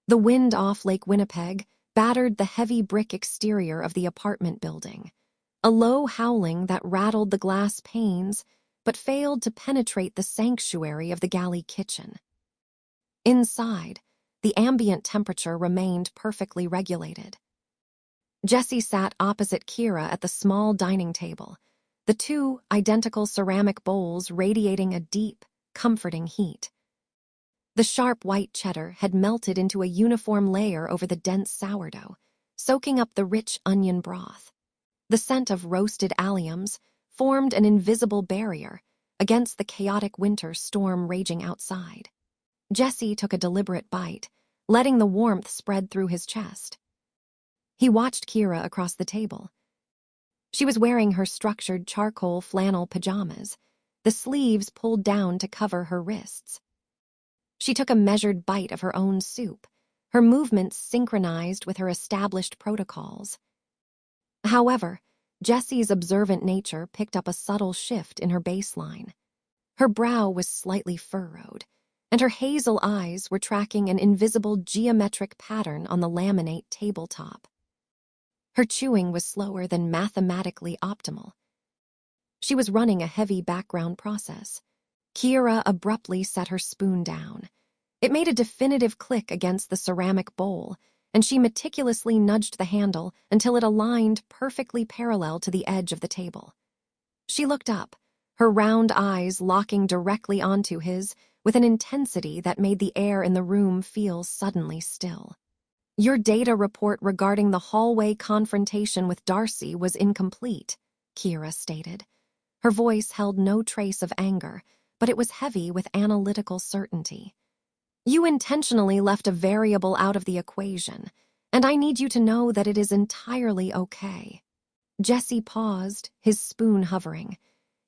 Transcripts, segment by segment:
The wind off Lake Winnipeg battered the heavy brick exterior of the apartment building, a low howling that rattled the glass panes but failed to penetrate the sanctuary of the galley kitchen. Inside, the ambient temperature remained perfectly regulated. Jessie sat opposite Kira at the small dining table, the two identical ceramic bowls radiating a deep, comforting heat. The sharp white cheddar had melted into a uniform layer over the dense sourdough, soaking up the rich onion broth. The scent of roasted alliums formed an invisible barrier against the chaotic winter storm raging outside. Jessie took a deliberate bite, letting the warmth spread through his chest. He watched Kira across the table. She was wearing her structured charcoal flannel pajamas, the sleeves pulled down to cover her wrists. She took a measured bite of her own soup, her movements synchronized with her established protocols. However, Jessie's observant nature picked up a subtle shift in her baseline. Her brow was slightly furrowed, and her hazel eyes were tracking an invisible geometric pattern on the laminate tabletop. Her chewing was slower than mathematically optimal. She was running a heavy background process. Kira abruptly set her spoon down. It made a definitive click against the ceramic bowl, and she meticulously nudged the handle until it aligned perfectly parallel to the edge of the table. She looked up, her round eyes locking directly onto his with an intensity that made the air in the room feel suddenly still. "Your data report regarding the hallway confrontation with Darcy was incomplete," Kira stated. Her voice held no trace of anger, but it was heavy with analytical certainty. "You intentionally left a variable out of the equation, and I need you to know that it is entirely okay." Jessie paused, his spoon hovering.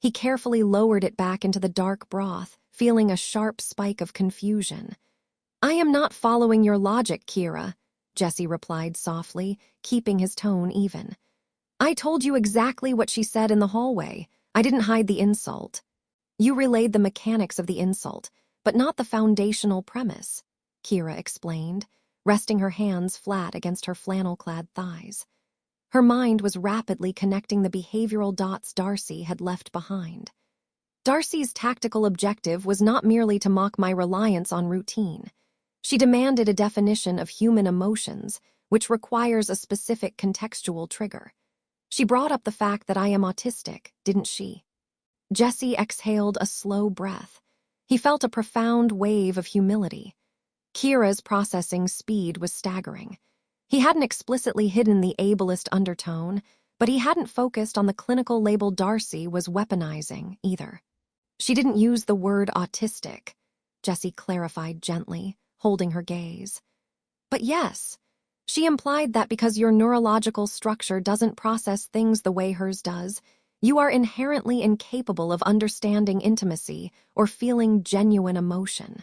He carefully lowered it back into the dark broth, feeling a sharp spike of confusion. "I am not following your logic, Kira," Jessie replied softly, keeping his tone even. "I told you exactly what she said in the hallway. I didn't hide the insult. You relayed the mechanics of the insult, but not the foundational premise," Kira explained, resting her hands flat against her flannel-clad thighs. Her mind was rapidly connecting the behavioral dots Darcy had left behind. Darcy's tactical objective was not merely to mock my reliance on routine. She demanded a definition of human emotions, which requires a specific contextual trigger. She brought up the fact that I am autistic, didn't she? Jessie exhaled a slow breath. He felt a profound wave of humility. Kira's processing speed was staggering. He hadn't explicitly hidden the ableist undertone, but he hadn't focused on the clinical label Darcy was weaponizing, either. "She didn't use the word autistic," Jessie clarified gently, holding her gaze. "But yes, she implied that because your neurological structure doesn't process things the way hers does, you are inherently incapable of understanding intimacy or feeling genuine emotion.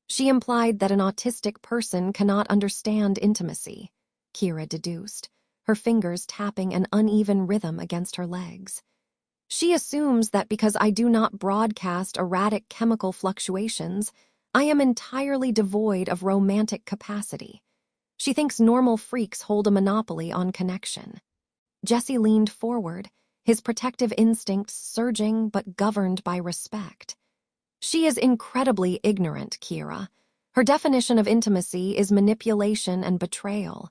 She implied that an autistic person cannot understand intimacy," Kira deduced, her fingers tapping an uneven rhythm against her legs. "She assumes that because I do not broadcast erratic chemical fluctuations, I am entirely devoid of romantic capacity. She thinks normal freaks hold a monopoly on connection." Jessie leaned forward, his protective instincts surging but governed by respect. "She is incredibly ignorant, Kira. Her definition of intimacy is manipulation and betrayal.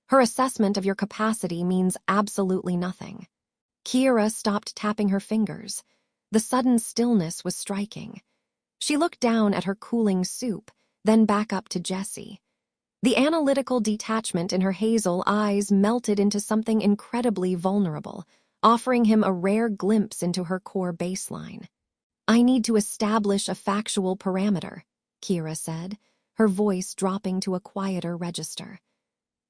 Her assessment of your capacity means absolutely nothing." Kira stopped tapping her fingers. The sudden stillness was striking. She looked down at her cooling soup, then back up to Jessie. The analytical detachment in her hazel eyes melted into something incredibly vulnerable, offering him a rare glimpse into her core baseline. "I need to establish a factual parameter," Kira said, her voice dropping to a quieter register.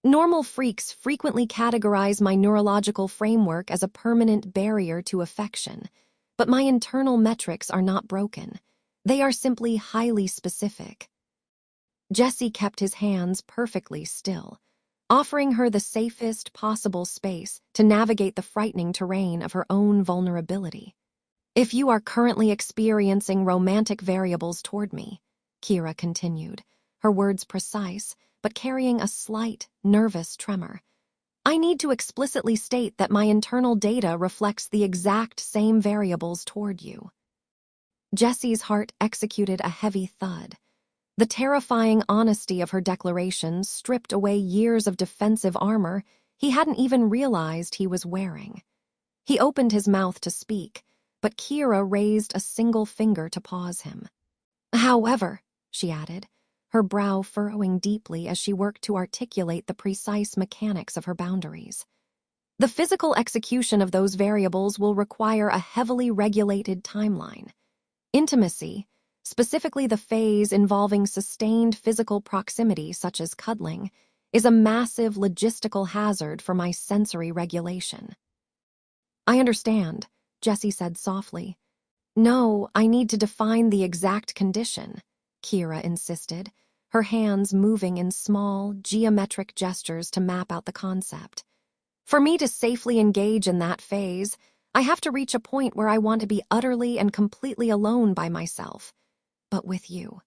"Normal freaks frequently categorize my neurological framework as a permanent barrier to affection, but my internal metrics are not broken. They are simply highly specific." Jessie kept his hands perfectly still, offering her the safest possible space to navigate the frightening terrain of her own vulnerability. "If you are currently experiencing romantic variables toward me," Kira continued, her words precise, but carrying a slight, nervous tremor. I need to explicitly state that my internal data reflects the exact same variables toward you. Jessie's heart executed a heavy thud. The terrifying honesty of her declaration stripped away years of defensive armor he hadn't even realized he was wearing. He opened his mouth to speak, but Kira raised a single finger to pause him. However, she added, her brow furrowing deeply as she worked to articulate the precise mechanics of her boundaries. The physical execution of those variables will require a heavily regulated timeline. Intimacy, specifically the phase involving sustained physical proximity such as cuddling, is a massive logistical hazard for my sensory regulation. I understand, Jessie said softly. No, I need to define the exact condition, Kira insisted, her hands moving in small, geometric gestures to map out the concept. For me to safely engage in that phase, I have to reach a point where I want to be utterly and completely alone by myself. But with you.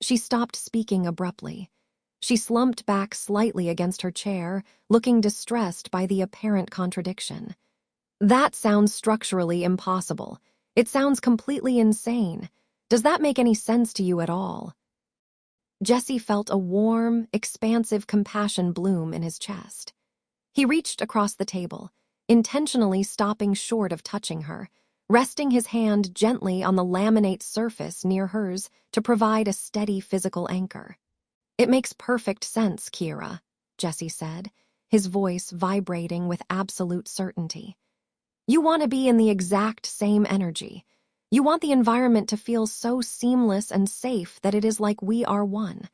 She stopped speaking abruptly. She slumped back slightly against her chair, looking distressed by the apparent contradiction. That sounds structurally impossible. It sounds completely insane. Does that make any sense to you at all? Jessie felt a warm, expansive compassion bloom in his chest. He reached across the table, intentionally stopping short of touching her, resting his hand gently on the laminate surface near hers to provide a steady physical anchor. It makes perfect sense, Kira, Jessie said, his voice vibrating with absolute certainty. You want to be in the exact same energy. You want the environment to feel so seamless and safe that it is like we are one.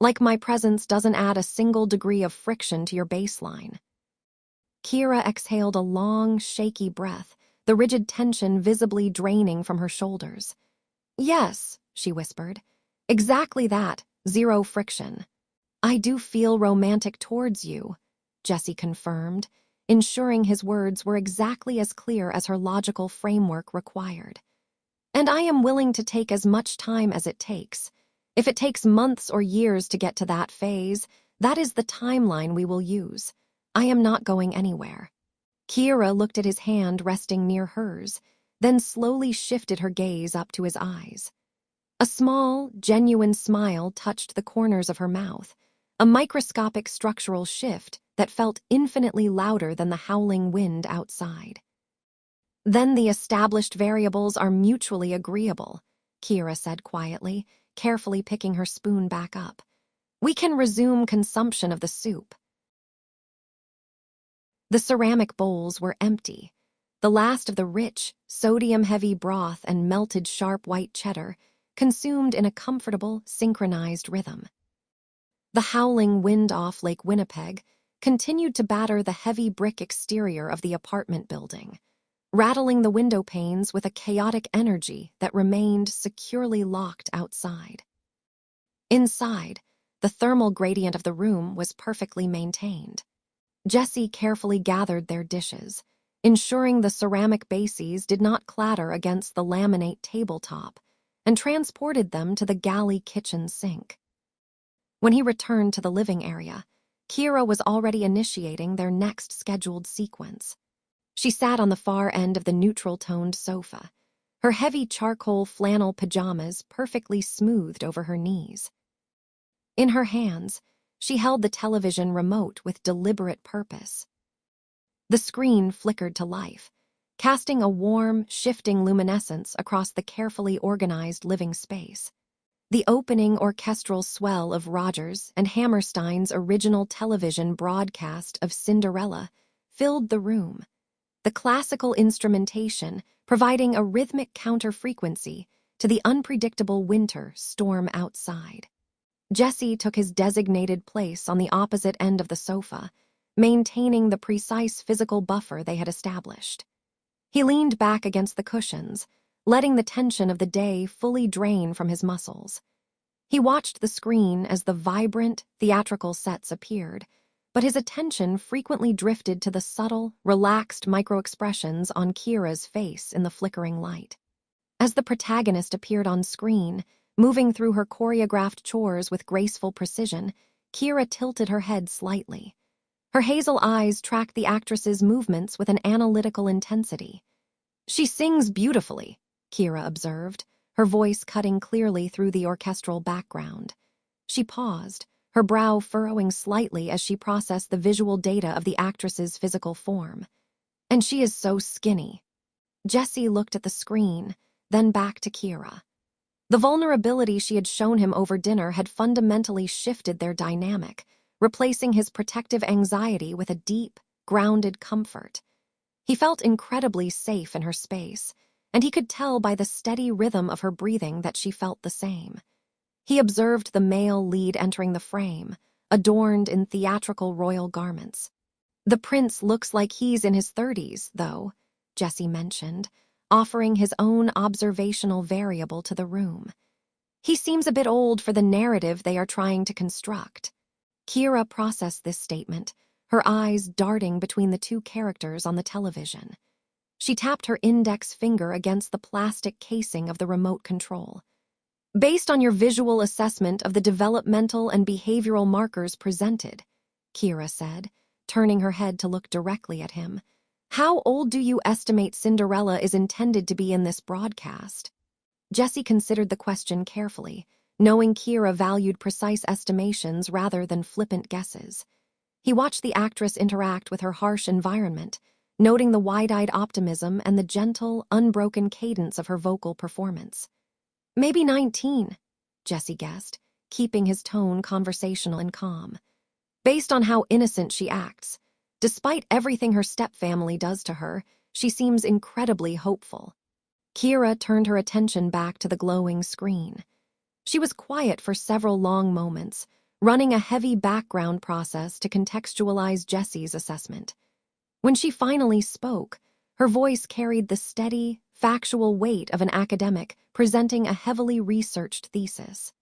Like my presence doesn't add a single degree of friction to your baseline. Kira exhaled a long, shaky breath, the rigid tension visibly draining from her shoulders. Yes, she whispered. Exactly that, zero friction. I do feel romantic towards you, Jessie confirmed, ensuring his words were exactly as clear as her logical framework required. And I am willing to take as much time as it takes. If it takes months or years to get to that phase, that is the timeline we will use. I am not going anywhere. Kira looked at his hand resting near hers, then slowly shifted her gaze up to his eyes. A small, genuine smile touched the corners of her mouth, a microscopic structural shift that felt infinitely louder than the howling wind outside. Then the established variables are mutually agreeable, Kira said quietly, carefully picking her spoon back up. We can resume consumption of the soup. The ceramic bowls were empty. The last of the rich, sodium-heavy broth and melted sharp white cheddar consumed in a comfortable, synchronized rhythm. The howling wind off Lake Winnipeg continued to batter the heavy brick exterior of the apartment building, rattling the window panes with a chaotic energy that remained securely locked outside. Inside, the thermal gradient of the room was perfectly maintained. Jessie carefully gathered their dishes, ensuring the ceramic bases did not clatter against the laminate tabletop, and transported them to the galley kitchen sink. When he returned to the living area, Kira was already initiating their next scheduled sequence. She sat on the far end of the neutral-toned sofa, her heavy charcoal flannel pajamas perfectly smoothed over her knees. In her hands, she held the television remote with deliberate purpose. The screen flickered to life, casting a warm, shifting luminescence across the carefully organized living space. The opening orchestral swell of Rogers and Hammerstein's original television broadcast of Cinderella filled the room, the classical instrumentation providing a rhythmic counter-frequency to the unpredictable winter storm outside. Jessie took his designated place on the opposite end of the sofa, maintaining the precise physical buffer they had established. He leaned back against the cushions, letting the tension of the day fully drain from his muscles. He watched the screen as the vibrant, theatrical sets appeared, but his attention frequently drifted to the subtle, relaxed micro-expressions on Kira's face in the flickering light. As the protagonist appeared on screen, Moving through her choreographed chores with graceful precision, Kira tilted her head slightly. Her hazel eyes tracked the actress's movements with an analytical intensity. "She sings beautifully," Kira observed, her voice cutting clearly through the orchestral background. She paused, her brow furrowing slightly as she processed the visual data of the actress's physical form. "And she is so skinny." Jessie looked at the screen, then back to Kira. The vulnerability she had shown him over dinner had fundamentally shifted their dynamic, replacing his protective anxiety with a deep, grounded comfort. He felt incredibly safe in her space, and he could tell by the steady rhythm of her breathing that she felt the same. He observed the male lead entering the frame, adorned in theatrical royal garments. "The prince looks like he's in his 30s, though," Jessie mentioned, offering his own observational variable to the room. "He seems a bit old for the narrative they are trying to construct." Kira processed this statement, her eyes darting between the two characters on the television. She tapped her index finger against the plastic casing of the remote control. "Based on your visual assessment of the developmental and behavioral markers presented," Kira said, turning her head to look directly at him, "how old do you estimate Cinderella is intended to be in this broadcast?" Jessie considered the question carefully, knowing Kira valued precise estimations rather than flippant guesses. He watched the actress interact with her harsh environment, noting the wide-eyed optimism and the gentle, unbroken cadence of her vocal performance. "Maybe 19, Jessie guessed, keeping his tone conversational and calm. "Based on how innocent she acts. Despite everything her stepfamily does to her, she seems incredibly hopeful." Kira turned her attention back to the glowing screen. She was quiet for several long moments, running a heavy background process to contextualize Jessie's assessment. When she finally spoke, her voice carried the steady, factual weight of an academic presenting a heavily researched thesis.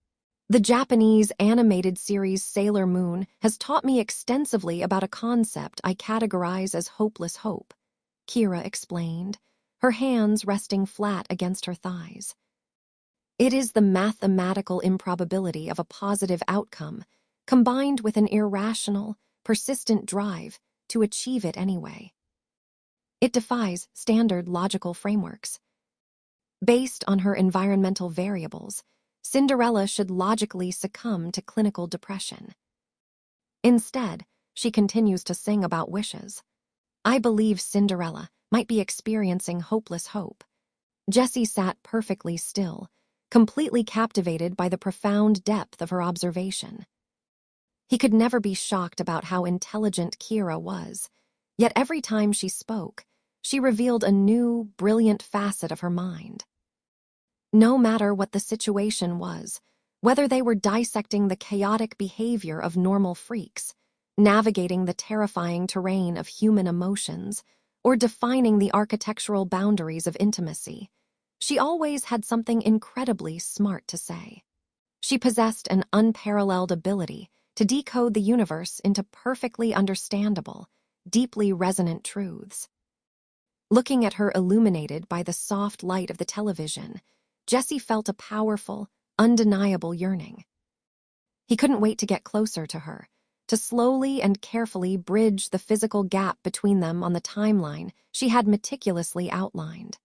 "The Japanese animated series Sailor Moon has taught me extensively about a concept I categorize as hopeless hope," Kira explained, her hands resting flat against her thighs. "It is the mathematical improbability of a positive outcome, combined with an irrational, persistent drive to achieve it anyway. It defies standard logical frameworks. Based on her environmental variables, Cinderella should logically succumb to clinical depression. Instead, she continues to sing about wishes. I believe Cinderella might be experiencing hopeless hope." Jessie sat perfectly still, completely captivated by the profound depth of her observation. He could never be shocked about how intelligent Kira was, yet every time she spoke, she revealed a new, brilliant facet of her mind. No matter what the situation was, whether they were dissecting the chaotic behavior of normal freaks, navigating the terrifying terrain of human emotions, or defining the architectural boundaries of intimacy, she always had something incredibly smart to say. She possessed an unparalleled ability to decode the universe into perfectly understandable, deeply resonant truths. Looking at her illuminated by the soft light of the television, Jessie felt a powerful, undeniable yearning. He couldn't wait to get closer to her, to slowly and carefully bridge the physical gap between them on the timeline she had meticulously outlined.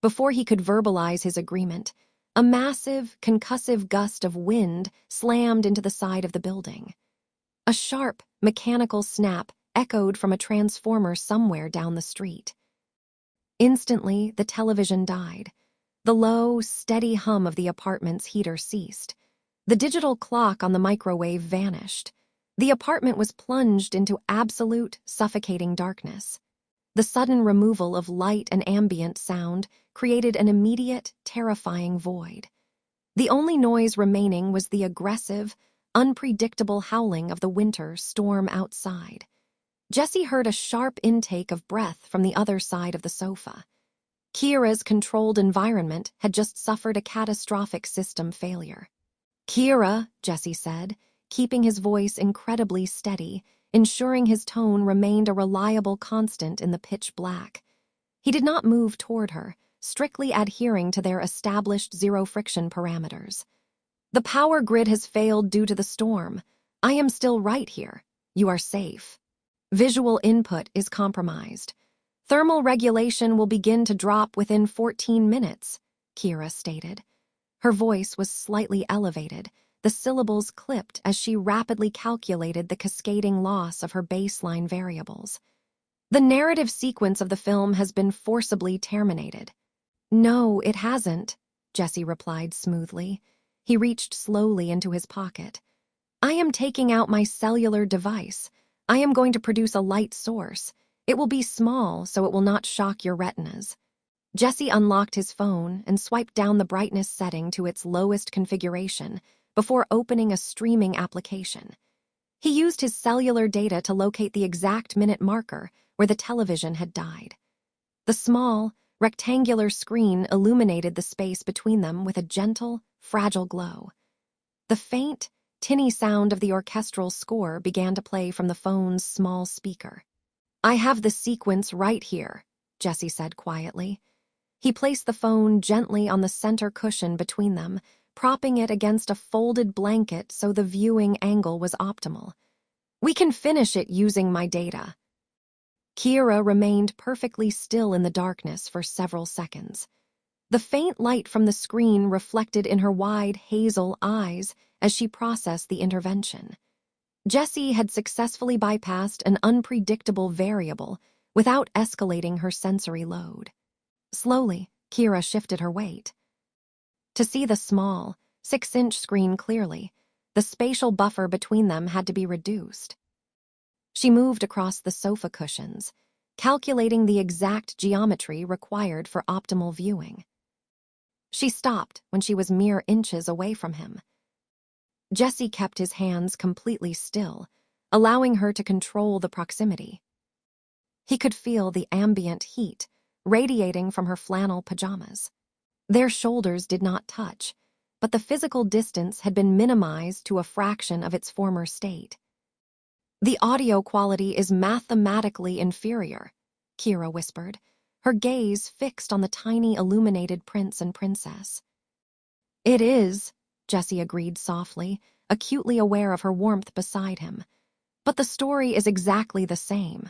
Before he could verbalize his agreement, a massive, concussive gust of wind slammed into the side of the building. A sharp, mechanical snap echoed from a transformer somewhere down the street. Instantly, the television died. The low, steady hum of the apartment's heater ceased. The digital clock on the microwave vanished. The apartment was plunged into absolute, suffocating darkness. The sudden removal of light and ambient sound created an immediate, terrifying void. The only noise remaining was the aggressive, unpredictable howling of the winter storm outside. Jessie heard a sharp intake of breath from the other side of the sofa. Kira's controlled environment had just suffered a catastrophic system failure. "Kira," Jessie said, keeping his voice incredibly steady, ensuring his tone remained a reliable constant in the pitch black. He did not move toward her, strictly adhering to their established zero-friction parameters. The power grid has failed due to the storm. I am still right here. You are safe. Visual input is compromised. Thermal regulation will begin to drop within 14 minutes, Kira stated. Her voice was slightly elevated, the syllables clipped as she rapidly calculated the cascading loss of her baseline variables. The narrative sequence of the film has been forcibly terminated. No, it hasn't, Jessie replied smoothly. He reached slowly into his pocket. I am taking out my cellular device. I am going to produce a light source. It will be small, so it will not shock your retinas. Jessie unlocked his phone and swiped down the brightness setting to its lowest configuration before opening a streaming application. He used his cellular data to locate the exact minute marker where the television had died. The small, rectangular screen illuminated the space between them with a gentle, fragile glow. The faint, tinny sound of the orchestral score began to play from the phone's small speaker. I have the sequence right here, Jessie said quietly. He placed the phone gently on the center cushion between them, propping it against a folded blanket so the viewing angle was optimal. We can finish it using my data. Kira remained perfectly still in the darkness for several seconds. The faint light from the screen reflected in her wide hazel eyes as she processed the intervention. Jessie had successfully bypassed an unpredictable variable without escalating her sensory load. Slowly, Kira shifted her weight. To see the small, 6-inch screen clearly, the spatial buffer between them had to be reduced. She moved across the sofa cushions, calculating the exact geometry required for optimal viewing. She stopped when she was mere inches away from him. Jessie kept his hands completely still, allowing her to control the proximity. He could feel the ambient heat radiating from her flannel pajamas. Their shoulders did not touch, but the physical distance had been minimized to a fraction of its former state. The audio quality is mathematically inferior, Kira whispered, her gaze fixed on the tiny illuminated prince and princess. It is, Jessie agreed softly, acutely aware of her warmth beside him. But the story is exactly the same.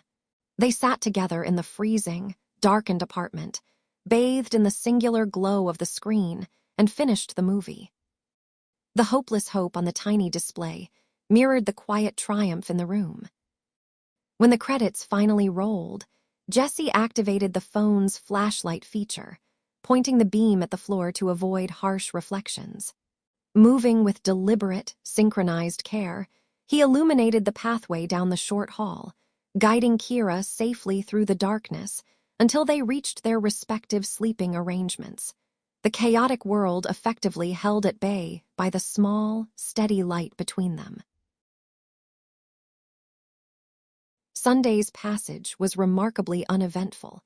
They sat together in the freezing, darkened apartment, bathed in the singular glow of the screen, and finished the movie. The hopeless hope on the tiny display mirrored the quiet triumph in the room. When the credits finally rolled, Jessie activated the phone's flashlight feature, pointing the beam at the floor to avoid harsh reflections. Moving with deliberate, synchronized care, he illuminated the pathway down the short hall, guiding Kira safely through the darkness until they reached their respective sleeping arrangements. The chaotic world effectively held at bay by the small, steady light between them. Sunday's passage was remarkably uneventful,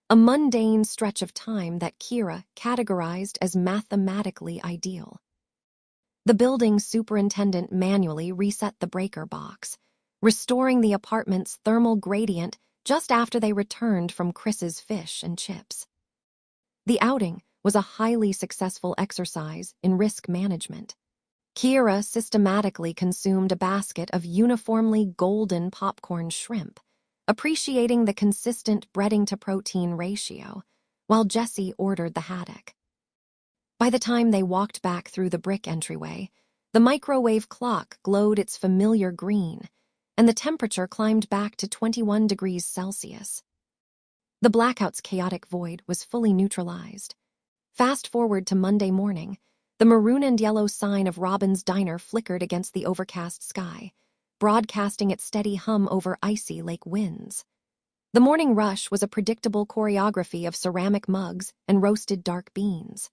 a mundane stretch of time that Kira categorized as mathematically ideal. The building superintendent manually reset the breaker box, restoring the apartment's thermal gradient just after they returned from Chris's fish and chips. The outing was a highly successful exercise in risk management. Kira systematically consumed a basket of uniformly golden popcorn shrimp, appreciating the consistent breading-to-protein ratio, while Jessie ordered the haddock. By the time they walked back through the brick entryway, the microwave clock glowed its familiar green, and the temperature climbed back to 21 degrees Celsius. The blackout's chaotic void was fully neutralized. Fast forward to Monday morning, the maroon and yellow sign of Robin's Diner flickered against the overcast sky, broadcasting its steady hum over icy lake winds. The morning rush was a predictable choreography of ceramic mugs and roasted dark beans.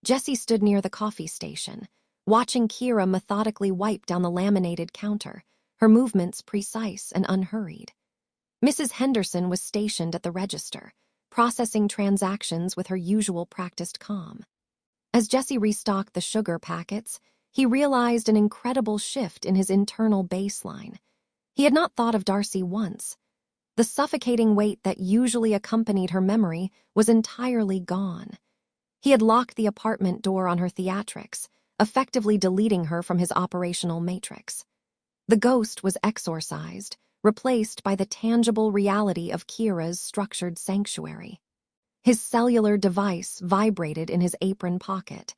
Jessie stood near the coffee station, watching Kira methodically wipe down the laminated counter, her movements precise and unhurried. Mrs. Henderson was stationed at the register, processing transactions with her usual practiced calm. As Jessie restocked the sugar packets, he realized an incredible shift in his internal baseline. He had not thought of Darcy once. The suffocating weight that usually accompanied her memory was entirely gone. He had locked the apartment door on her theatrics, effectively deleting her from his operational matrix. The ghost was exorcised, replaced by the tangible reality of Kira's structured sanctuary. His cellular device vibrated in his apron pocket.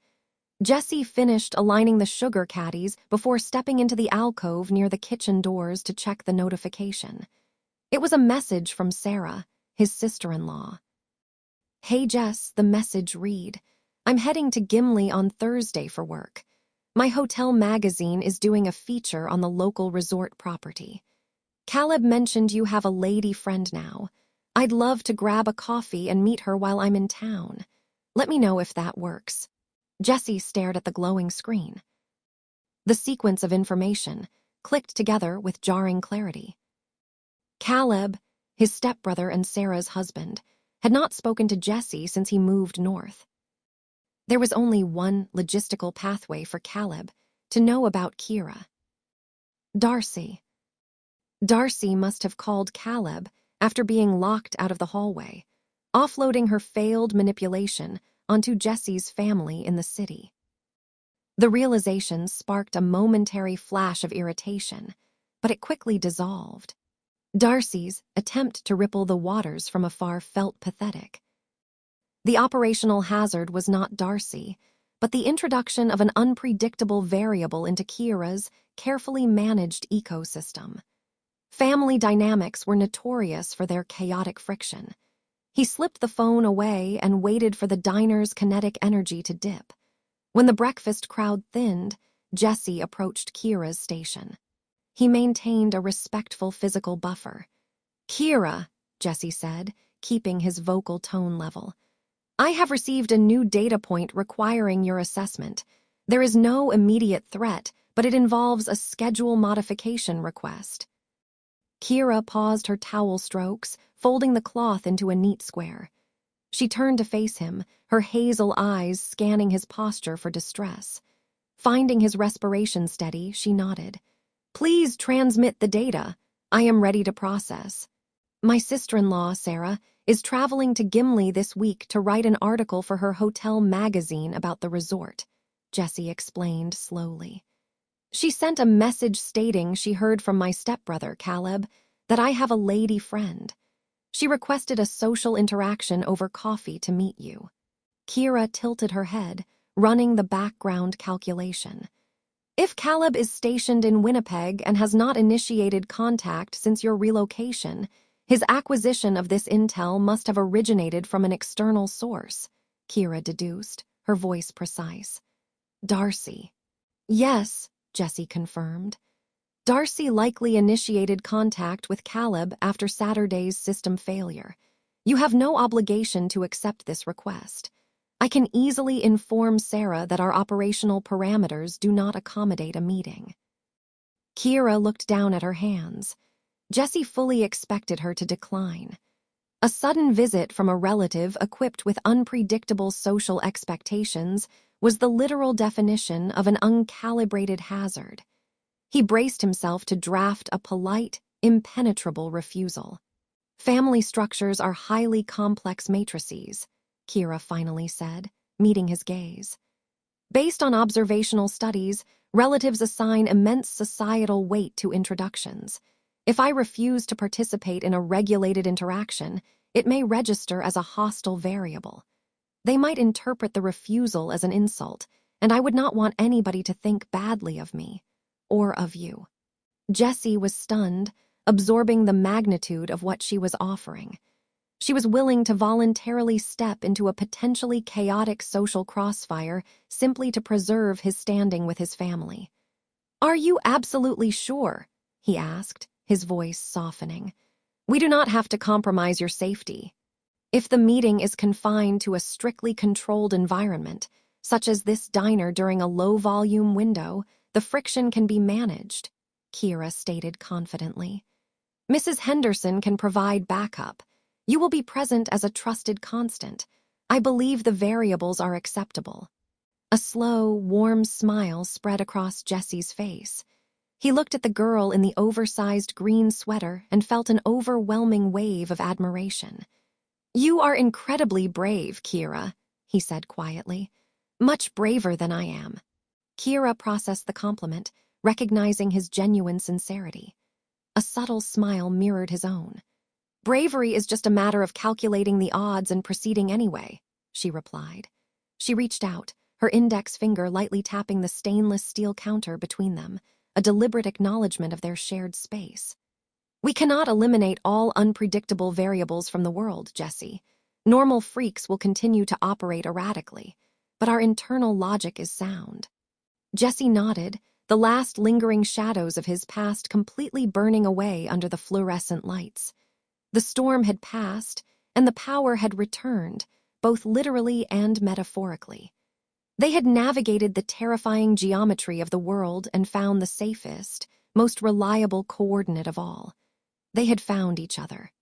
Jessie finished aligning the sugar caddies before stepping into the alcove near the kitchen doors to check the notification. It was a message from Sarah, his sister-in-law. "Hey Jess," the message read. "I'm heading to Gimli on Thursday for work. My hotel magazine is doing a feature on the local resort property. Caleb mentioned you have a lady friend now. I'd love to grab a coffee and meet her while I'm in town. Let me know if that works." Jessie stared at the glowing screen. The sequence of information clicked together with jarring clarity. Caleb, his stepbrother and Sarah's husband, had not spoken to Jessie since he moved north. There was only one logistical pathway for Caleb to know about Kira. Darcy. Darcy must have called Caleb after being locked out of the hallway, offloading her failed manipulation onto Jessie's family in the city. The realization sparked a momentary flash of irritation, but it quickly dissolved. Darcy's attempt to ripple the waters from afar felt pathetic. The operational hazard was not Darcy, but the introduction of an unpredictable variable into Kira's carefully managed ecosystem. Family dynamics were notorious for their chaotic friction. He slipped the phone away and waited for the diner's kinetic energy to dip. When the breakfast crowd thinned, Jessie approached Kira's station. He maintained a respectful physical buffer. "Kira," Jessie said, keeping his vocal tone level, "I have received a new data point requiring your assessment. There is no immediate threat, but it involves a schedule modification request." Kira paused her towel strokes, folding the cloth into a neat square. She turned to face him, her hazel eyes scanning his posture for distress. Finding his respiration steady, she nodded. "Please transmit the data. I am ready to process." "My sister-in-law, Sarah, is traveling to Gimli this week to write an article for her hotel magazine about the resort," Jessie explained slowly. "She sent a message stating she heard from my stepbrother, Caleb, that I have a lady friend. She requested a social interaction over coffee to meet you." Kira tilted her head, running the background calculation. "If Caleb is stationed in Winnipeg and has not initiated contact since your relocation, his acquisition of this intel must have originated from an external source," Kira deduced, her voice precise. "Darcy." "Yes," Jessie confirmed. "Darcy likely initiated contact with Caleb after Saturday's system failure. You have no obligation to accept this request. I can easily inform Sarah that our operational parameters do not accommodate a meeting." Kira looked down at her hands. Jessie fully expected her to decline. A sudden visit from a relative equipped with unpredictable social expectations was the literal definition of an uncalibrated hazard. He braced himself to draft a polite, impenetrable refusal. "Family structures are highly complex matrices," Kira finally said, meeting his gaze. "Based on observational studies, relatives assign immense societal weight to introductions. If I refuse to participate in a regulated interaction, it may register as a hostile variable. They might interpret the refusal as an insult, and I would not want anybody to think badly of me, or of you." Jessie was stunned, absorbing the magnitude of what she was offering. She was willing to voluntarily step into a potentially chaotic social crossfire simply to preserve his standing with his family. "Are you absolutely sure?" he asked, his voice softening. "We do not have to compromise your safety. If the meeting is confined to a strictly controlled environment, such as this diner during a low-volume window, the friction can be managed," Kira stated confidently. "Mrs. Henderson can provide backup. You will be present as a trusted constant. I believe the variables are acceptable." A slow, warm smile spread across Jessie's face. He looked at the girl in the oversized green sweater and felt an overwhelming wave of admiration. "You are incredibly brave, Kira," he said quietly. "Much braver than I am." Kira processed the compliment, recognizing his genuine sincerity. A subtle smile mirrored his own. "Bravery is just a matter of calculating the odds and proceeding anyway," she replied. She reached out, her index finger lightly tapping the stainless steel counter between them, a deliberate acknowledgement of their shared space. "We cannot eliminate all unpredictable variables from the world, Jessie. Normal freaks will continue to operate erratically, but our internal logic is sound." Jessie nodded, the last lingering shadows of his past completely burning away under the fluorescent lights. The storm had passed, and the power had returned, both literally and metaphorically. They had navigated the terrifying geometry of the world and found the safest, most reliable coordinate of all. They had found each other.